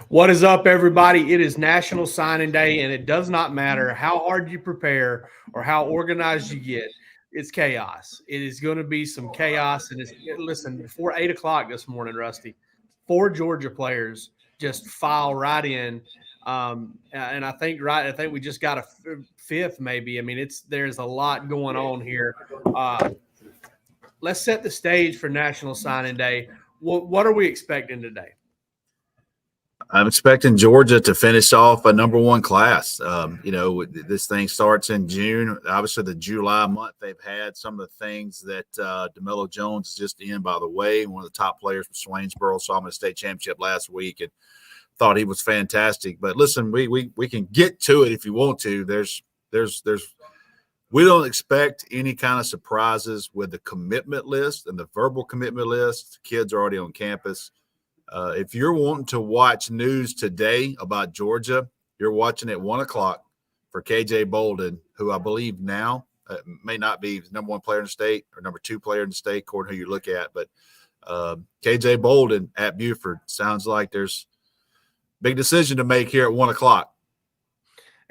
What is up, everybody? It is National Signing Day, and it does not matter how hard you prepare or how organized you get. It's chaos. It is going to be some chaos. And listen, before 8 o'clock this morning, Rusty, 4 Georgia players just file right in. And I think we just got a fifth, maybe. I mean, there's a lot going on here. Let's set the stage for National Signing Day. What are we expecting today? I'm expecting Georgia to finish off a number one class. This thing starts in June. Obviously, the July month, they've had some of the things that DeMello Jones is just in, by the way, one of the top players from Swainsboro. Saw him in the state championship last week and thought he was fantastic. But listen, we can get to it if you want to. We don't expect any kind of surprises with the commitment list and the verbal commitment list. Kids are already on campus. If you're wanting to watch news today about Georgia, you're watching at 1 o'clock for KJ Bolden, who I believe now may not be the number one player in the state or number 2 player in the state, according to who you look at. But KJ Bolden at Buford sounds like there's a big decision to make here at 1 o'clock.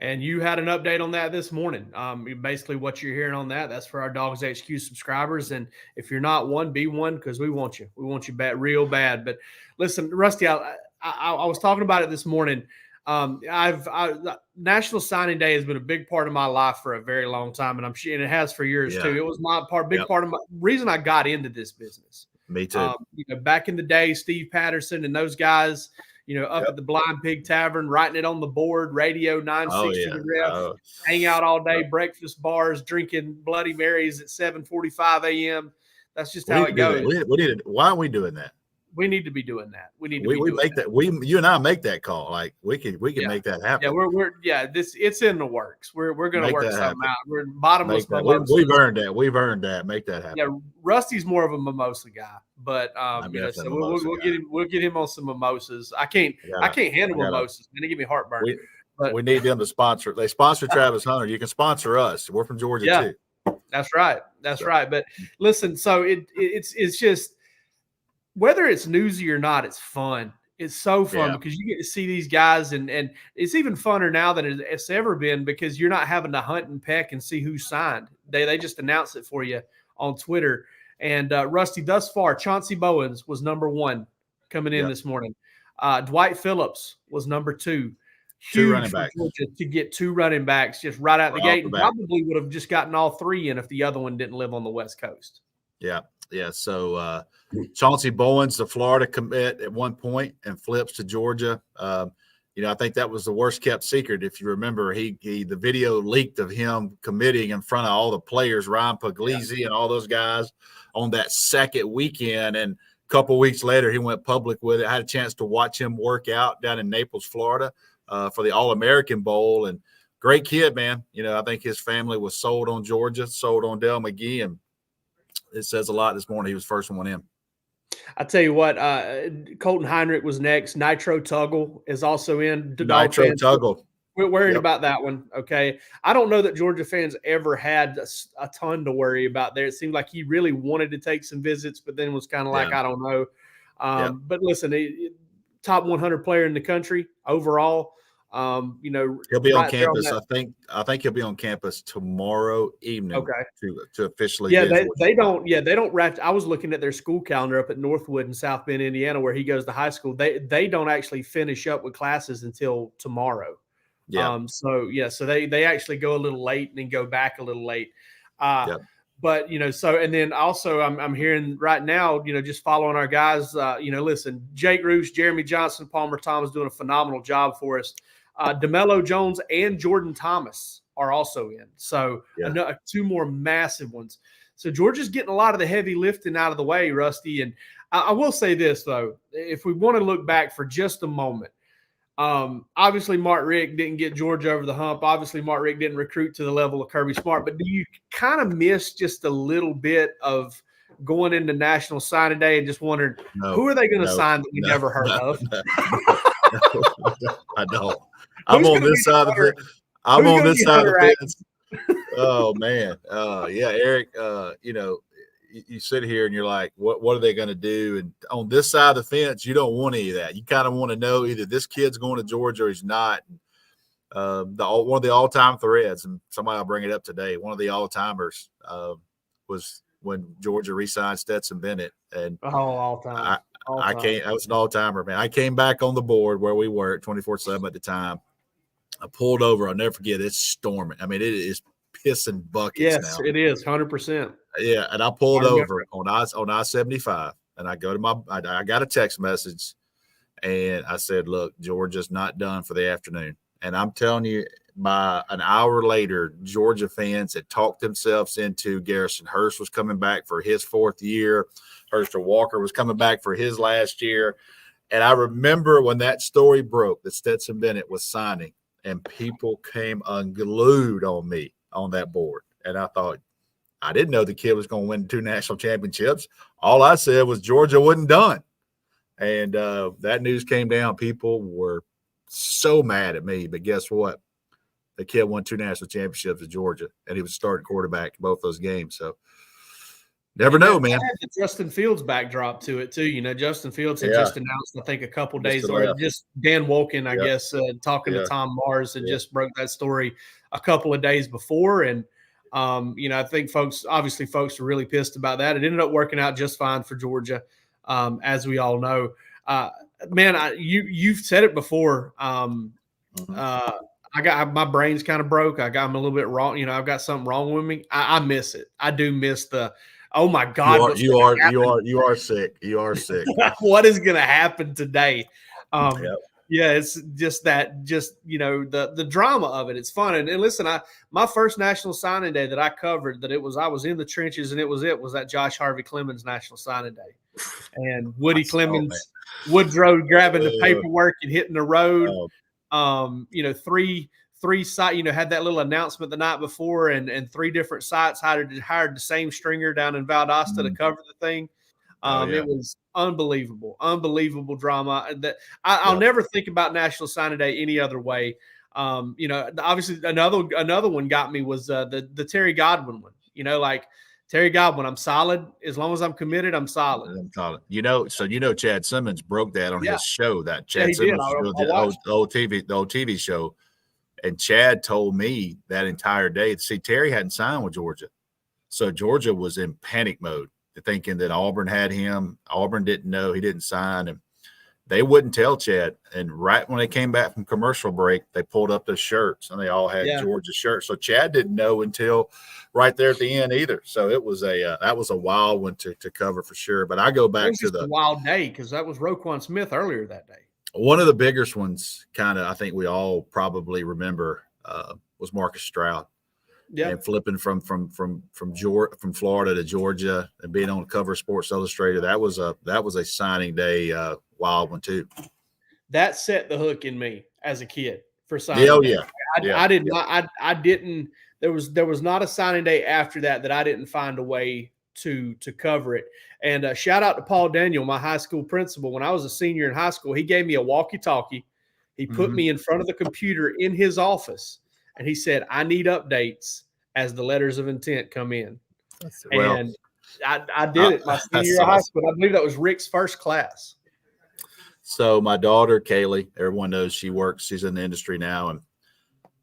And you had an update on that this morning. Basically, what you're hearing on that's for our DawgsHQ subscribers. And if you're not one, be one, because we want you. We want you bad, real bad. But listen, Rusty, I was talking about it this morning. National Signing Day has been a big part of my life for a very long time, and and it has for years too. It was my big part of my reason I got into this business. Me too. Back in the day, Steve Patterson and those guys. Up at the Blind Pig Tavern, writing it on the board, radio 960 the ref, hang out all day, breakfast bars, drinking Bloody Marys at 7:45 a.m. That's just how it goes. Why aren't we doing that? We need to be doing that. We make that. You and I make that call. Like we can make that happen. Yeah, it's in the works. We're going to work something out. We're bottomless. We've earned that. We've earned that. Make that happen. Yeah, Rusty's more of a mimosa guy, but we'll get him on some mimosas. I can't handle mimosas. They give me heartburn. We need them to sponsor. They sponsor Travis Hunter. You can sponsor us. We're from Georgia too. That's right. That's right. But listen, so it's just. Whether it's newsy or not, it's fun. It's so fun because you get to see these guys, and it's even funner now than it's ever been because you're not having to hunt and peck and see who signed. They just announce it for you on Twitter. And Rusty, thus far, Chauncey Bowens was number 1 coming in this morning. Dwight Phillips was number 2. Two running backs. To get 2 running backs just right out the gate, and probably would have just gotten all 3 in if the other one didn't live on the West Coast. Yeah. So Chauncey Bowens, the Florida commit at one point, and flips to Georgia. I think that was the worst kept secret. If you remember, the video leaked of him committing in front of all the players, Ryan Puglisi and all those guys on that second weekend. And a couple of weeks later, he went public with it. I had a chance to watch him work out down in Naples, Florida, for the All-American Bowl. And great kid, man. I think his family was sold on Georgia, sold on Dell McGee, and it says a lot this morning. He was first one in. I tell you what, Colton Heinrich was next. Nitro Tuggle is also in. Nitro Tuggle. We're worried about that one. Okay. I don't know that Georgia fans ever had a ton to worry about there. It seemed like he really wanted to take some visits, but then was kind of like, I don't know. But listen, top 100 player in the country overall. He'll be on campus. I think he'll be on campus tomorrow evening. Okay. To officially. Yeah, they don't wrap. I was looking at their school calendar up at Northwood in South Bend, Indiana, where he goes to high school. They don't actually finish up with classes until tomorrow. Yeah. So they actually go a little late and then go back a little late. But and then also I'm hearing right now, just following our guys. Listen, Jake Roos, Jeremy Johnson, Palmer Thomas doing a phenomenal job for us. DeMello Jones and Jordan Thomas are also in. So 2 more massive ones. So Georgia's getting a lot of the heavy lifting out of the way, Rusty. And I will say this, though, if we want to look back for just a moment, obviously Mark Richt didn't get Georgia over the hump. Obviously Mark Richt didn't recruit to the level of Kirby Smart. But do you kind of miss just a little bit of going into National Signing Day and just wondering who are they going to sign that we never heard of? I don't. I'm on this side of it. I'm on this side of the fence. Oh man, Eric. you sit here and you're like, what are they going to do? And on this side of the fence, you don't want any of that. You kind of want to know either this kid's going to Georgia or he's not. One of the all-time threads, and somebody will bring it up today, one of the all-timers was when Georgia re-signed Stetson Bennett. And all time. I was an all-timer, man. I came back on the board where we were at 24/7 at the time. I pulled over. I'll never forget. It's storming. I mean, it is pissing buckets now. Yes, it is 100%. Yeah, and I pulled over on I-75, and I go to I got a text message, and I said, "Look, Georgia's not done for the afternoon." And I'm telling you, by an hour later, Georgia fans had talked themselves into Garrison Hurst was coming back for his 4th year. Herschel Walker was coming back for his last year. And I remember when that story broke that Stetson Bennett was signing, and people came unglued on me on that board. And I thought, I didn't know the kid was going to win 2 national championships. All I said was Georgia wasn't done. And that news came down. People were so mad at me, but guess what? The kid won 2 national championships at Georgia, and he was starting quarterback in both those games. So never know, man. Had the Justin Fields backdrop to it too. You know, Justin Fields had just announced, I think, a couple days or just Dan Wolken, I guess, talking to Tom Mars and just broke that story a couple of days before. And you know, I think folks were really pissed about that. It ended up working out just fine for Georgia, as we all know. Man, you've said it before. I got my brain's kind of broke. I'm a little bit wrong. You know, I've got something wrong with me. I miss it. I do miss the. Oh my God! You are sick. You are sick. What is going to happen today? Yeah, it's just you know, the drama of it. It's fun. And listen, my first National Signing Day that I covered, I was in the trenches, and it was that Josh Harvey Clemens National Signing Day, and Woody Clemens, Woodrow grabbing the paperwork and hitting the road. You know, three sites, you know, had that little announcement the night before, and 3 different sites hired the same stringer down in Valdosta to cover the thing. It was unbelievable drama. That I'll never think about National Signing Day any other way. You know, obviously another one got me was the Terry Godwin one. You know, like Terry Godwin, I'm solid. As long as I'm committed, I'm solid. You know, Chad Simmons broke that on his show. That Chad Simmons was the old TV show. And Chad told me that entire day, see, Terry hadn't signed with Georgia. So Georgia was in panic mode, thinking that Auburn had him. Auburn didn't know, he didn't sign, and they wouldn't tell Chad. And right when they came back from commercial break, they pulled up the shirts, and they all had Georgia shirts. So Chad didn't know until right there at the end either. So it was that was a wild one to cover for sure. But I go back to the wild day, because that was Roquan Smith earlier that day. One of the biggest ones, kind of, I think we all probably remember, was Marcus Stroud. Yeah, and flipping from Florida to Georgia and being on the cover of Sports Illustrated. That was a signing day wild one too. That set the hook in me as a kid for signing. Day. I didn't. There was not a signing day after that I didn't find a way to cover it. And shout out to Paul Daniel, my high school principal. When I was a senior in high school, he gave me a walkie-talkie. He put me in front of the computer in his office, and he said, "I need updates as the letters of intent come in." And I did it my senior year of high school. I believe that was Rick's first class. So my daughter, Kaylee, everyone knows she's in the industry now. And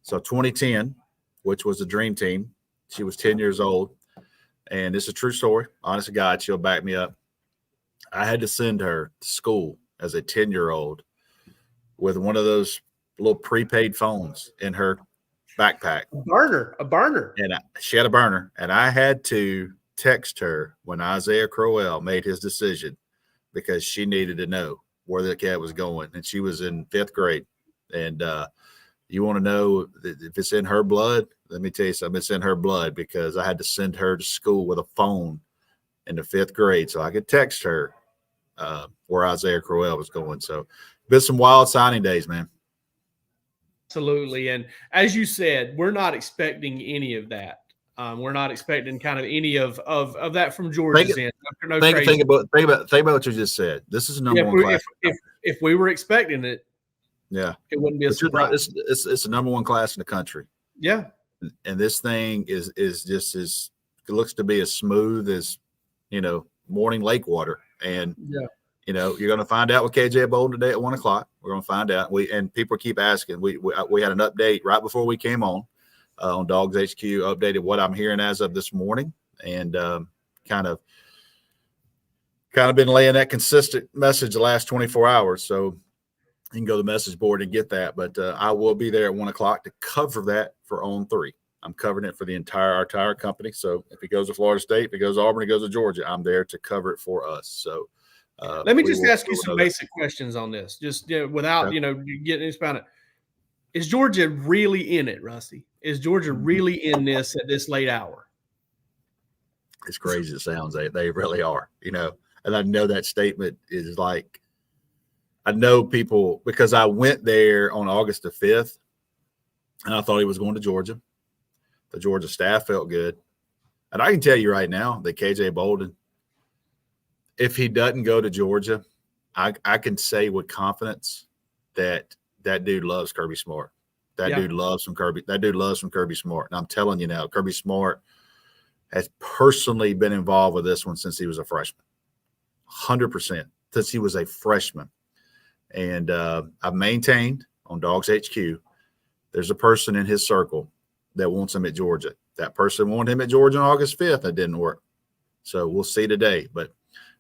so 2010, which was the dream team, she was 10 years old. And it's a true story. Honest to God, she'll back me up. I had to send her to school as a 10-year-old with one of those little prepaid phones in her backpack. A burner. And she had a burner. And I had to text her when Isaiah Crowell made his decision, because she needed to know where the cat was going. And she was in 5th grade. And you want to know if it's in her blood? Let me tell you something. It's in her blood, because I had to send her to school with a phone in the 5th grade so I could text her where Isaiah Crowell was going. So been some wild signing days, man. Absolutely. And as you said, we're not expecting any of that. We're not expecting kind of any of that from Georgia's end. Think about what you just said. This is number one class. If we were expecting it, it wouldn't be a surprise. It's the number one class in the country. Yeah. And this thing is just it looks to be as smooth as morning lake water. And, you're going to find out with KJ Bolden today at 1:00. We're going to find out. And people keep asking. We had an update right before we came on DawgsHQ, updated what I'm hearing as of this morning, and kind of been laying that consistent message the last 24 hours. So you can go to the message board and get that. But I will be there at 1:00 to cover that for On 3. I'm covering it for our entire company. So if it goes to Florida State, if it goes to Auburn, it goes to Georgia, I'm there to cover it for us. So let me just ask you some basic questions on this, just without getting expounded. Is Georgia really in it, Rusty? Is Georgia really in this at this late hour? As crazy as it sounds, they really are. And I know that statement is like, I know people, because I went there on August the 5th, and I thought he was going to Georgia. The Georgia staff felt good. And I can tell you right now that KJ Bolden, if he doesn't go to Georgia, I can say with confidence that dude loves Kirby Smart. That dude loves some Kirby Smart. And I'm telling you now, Kirby Smart has personally been involved with this one since he was a freshman. 100% since he was a freshman. And I've maintained on DawgsHQ, there's a person in his circle that wants him at Georgia. That person wanted him at Georgia on August 5th. That didn't work. So we'll see today. But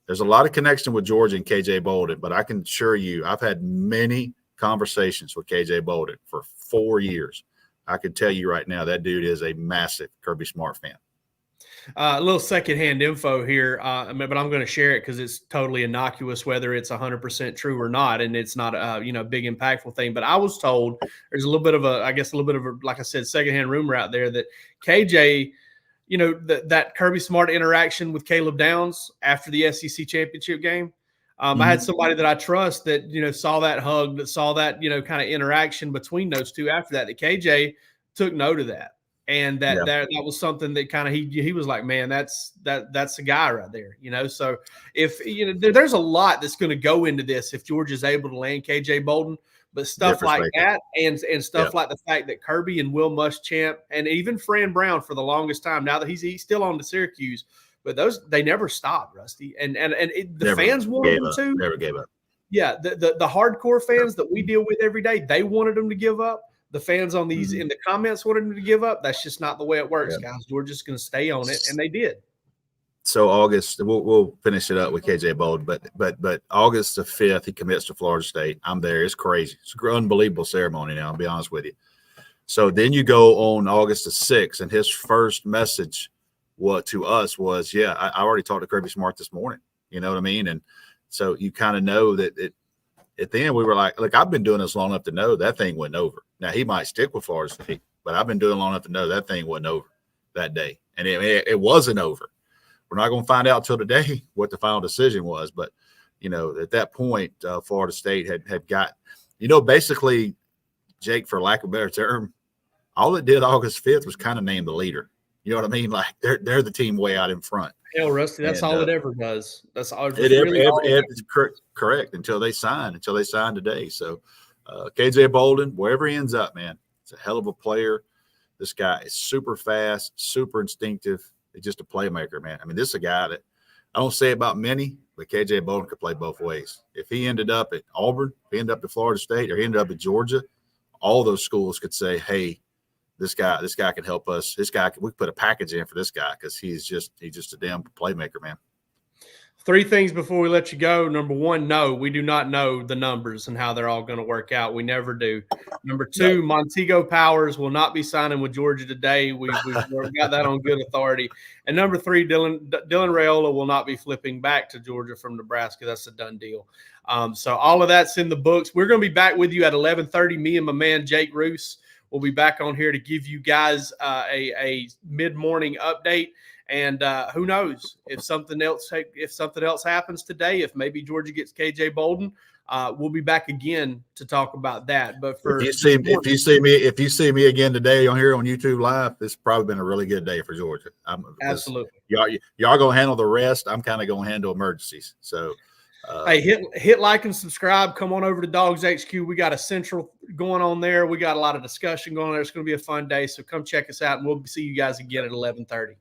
there's a lot of connection with Georgia and KJ Bolden. But I can assure you, I've had many conversations with KJ Bolden for 4 years. I can tell you right now, that dude is a massive Kirby Smart fan. A little secondhand info here, but I'm going to share it because it's totally innocuous, whether it's 100% true or not, and it's not a big impactful thing. But I was told there's a little bit of a, like I said, secondhand rumor out there that KJ, that Kirby Smart interaction with Caleb Downs after the SEC championship game. I had somebody that I trust that saw that hug, that saw that kind of interaction between those two after that. That KJ took note of that. And that was something that kind of he was like, man, that's the guy right there, So if there's a lot that's going to go into this if Georgia's able to land KJ Bolden, but stuff like that and stuff like the fact that Kirby and Will Muschamp and even Fran Brown for the longest time, now that he's still on to Syracuse, but they never stopped, Rusty, and the fans wanted them to. Never gave up. Yeah, the hardcore fans that we deal with every day, they wanted them to give up. The fans on these in the comments wanted them to give up. That's just not the way it works, guys. We're just going to stay on it, and they did. So August, we'll finish it up with KJ Bolden, but August the 5th, he commits to Florida State. I'm there. It's crazy. It's an unbelievable ceremony now, I'll be honest with you. So then you go on August the 6th, and his first message to us was, I already talked to Kirby Smart this morning. You know what I mean? And so you kind of know that at the end, we were like, look, I've been doing this long enough to know that thing wasn't over. Now, he might stick with Florida State, but I've been doing long enough to know that thing wasn't over that day. And it wasn't over. We're not going to find out till today what the final decision was. But, at that point, Florida State had got, basically, Jake, for lack of a better term, all it did August 5th was kind of name the leader. You know what I mean? Like, they're the team way out in front. Hell, Rusty, that's all it ever does. That's all. It's correct until they sign today. So KJ Bolden, wherever he ends up, man, it's a hell of a player. This guy is super fast, super instinctive. He's just a playmaker, man. I mean, this is a guy that I don't say about many, but KJ Bolden could play both ways. If he ended up at Auburn, if he ended up at Florida State, or he ended up at Georgia, all those schools could say, hey, this guy can help us. We put a package in for this guy because he's just a damn playmaker, man. 3 things before we let you go. Number 1, no, we do not know the numbers and how they're all going to work out. We never do. Number 2, Montego Powers will not be signing with Georgia today. We've got that on good authority. And number 3, Dylan Raiola will not be flipping back to Georgia from Nebraska. That's a done deal. So all of that's in the books. We're going to be back with you at 11:30. Me and my man Jake Roos will be back on here to give you guys a mid-morning update. And who knows if something else happens today, if maybe Georgia gets KJ Bolden, we'll be back again to talk about that. But for if you see me again today on here on YouTube Live, this has probably been a really good day for Georgia. Absolutely. Y'all gonna handle the rest. I'm kind of gonna handle emergencies. So hey, hit like and subscribe. Come on over to DawgsHQ. We got a central going on there. We got a lot of discussion going on there. It's going to be a fun day. So come check us out, and we'll see you guys again at 11:30.